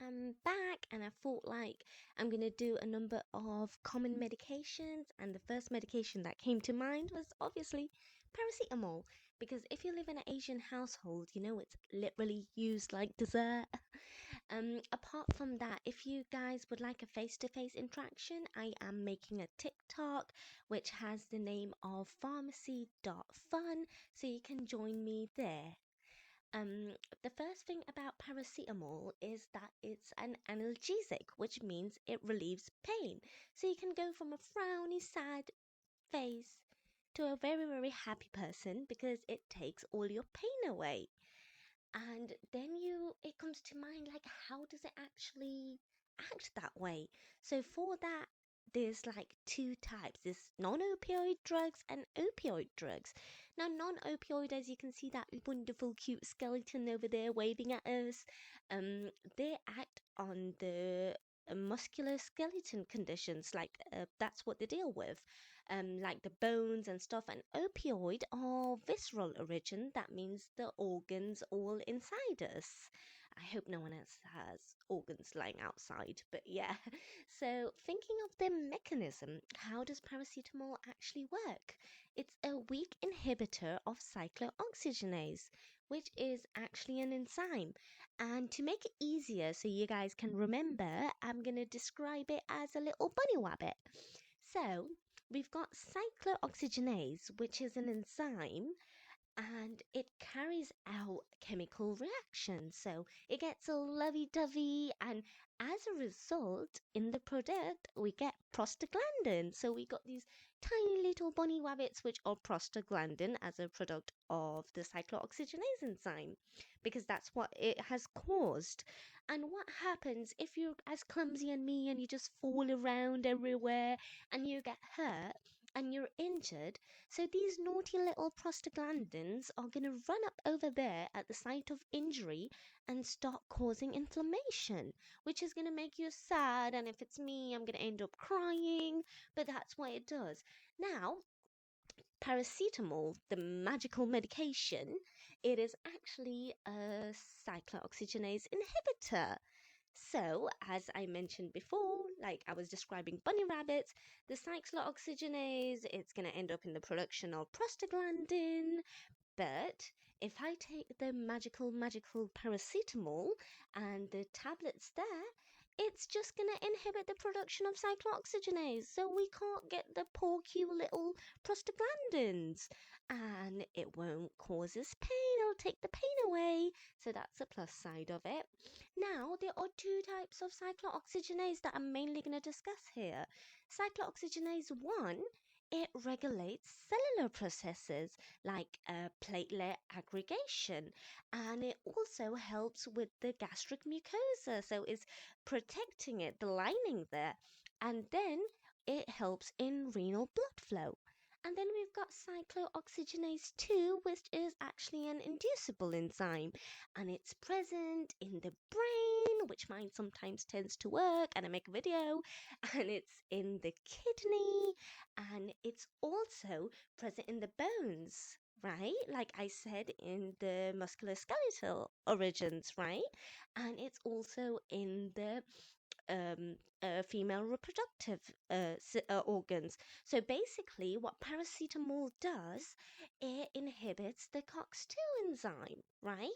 I'm back and I thought like I'm gonna do a number of common medications, and the first medication that came to mind was obviously paracetamol, because if you live in an Asian household, you know it's literally used like dessert. Apart from that, if you guys would like a face-to-face interaction, I am making a TikTok which has the name of pharmacy.fun, so you can join me there. Um, the first thing about paracetamol is that it's an analgesic, which means it relieves pain. So you can go from a frowny, sad face to a very, very happy person because it takes all your pain away. And then it comes to mind like, how does it actually act that way? So for that, there's like two types: there's non-opioid drugs and opioid drugs. Now non-opioid, as you can see that wonderful cute skeleton over there waving at us, um they act on the muscular skeleton conditions, like that's what they deal with, like the bones and stuff. And opioid are visceral origin, that means the organs all inside us. I hope no one else has organs lying outside, but yeah. So thinking of the mechanism, how does paracetamol actually work? It's a weak inhibitor of cyclooxygenase, which is actually an enzyme. And to make it easier so you guys can remember, I'm going to describe it as a little bunny rabbit. So we've got cyclooxygenase, which is an enzyme, and it carries out chemical reactions. So it gets all lovey dovey, and as a result, in the product, we get prostaglandin. So we got these tiny little bunny rabbits, which are prostaglandin as a product of the cyclooxygenase enzyme, because that's what it has caused. And what happens if you're as clumsy as me and you just fall around everywhere and you get hurt and you're injured? So these naughty little prostaglandins are going to run up over there at the site of injury and start causing inflammation, which is going to make you sad. And if it's me, I'm going to end up crying. But that's what it does. Now, paracetamol, the magical medication, it is actually a cyclooxygenase inhibitor. So, as I mentioned before, like I was describing bunny rabbits, the cyclooxygenase, it's going to end up in the production of prostaglandin. But if I take the magical paracetamol and the tablets there, it's just going to inhibit the production of cyclooxygenase. So we can't get the poor cute little prostaglandins. And it won't cause us pain, it'll take the pain away. So that's the plus side of it. Now, there are two types of cyclooxygenase that I'm mainly going to discuss here. Cyclooxygenase 1, it regulates cellular processes like platelet aggregation, and it also helps with the gastric mucosa, so it's protecting it, the lining there. And then it helps in renal blood flow. And then we've got cyclooxygenase 2, which is actually an inducible enzyme, and it's present in the brain, which mine sometimes tends to work, and I make a video, and it's in the kidney, and it's also present in the bones, right? Like I said, in the musculoskeletal origins, right? And it's also in the female reproductive organs. So basically, what paracetamol does, it inhibits the COX-2 enzyme, right?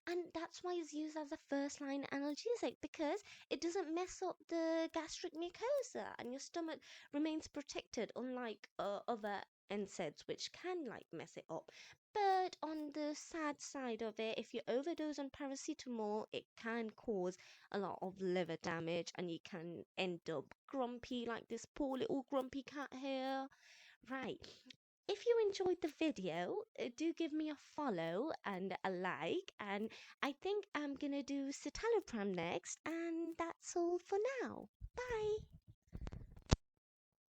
And that's why it's used as a first-line analgesic, because it doesn't mess up the gastric mucosa, and your stomach remains protected, unlike other NSAIDs, which can like mess it up. But on the sad side of it, if you overdose on paracetamol, it can cause a lot of liver damage, and you can end up grumpy like this poor little grumpy cat here. Right. If you enjoyed the video, do give me a follow and a like. And I think I'm gonna do citalopram next, and that's all for now. Bye.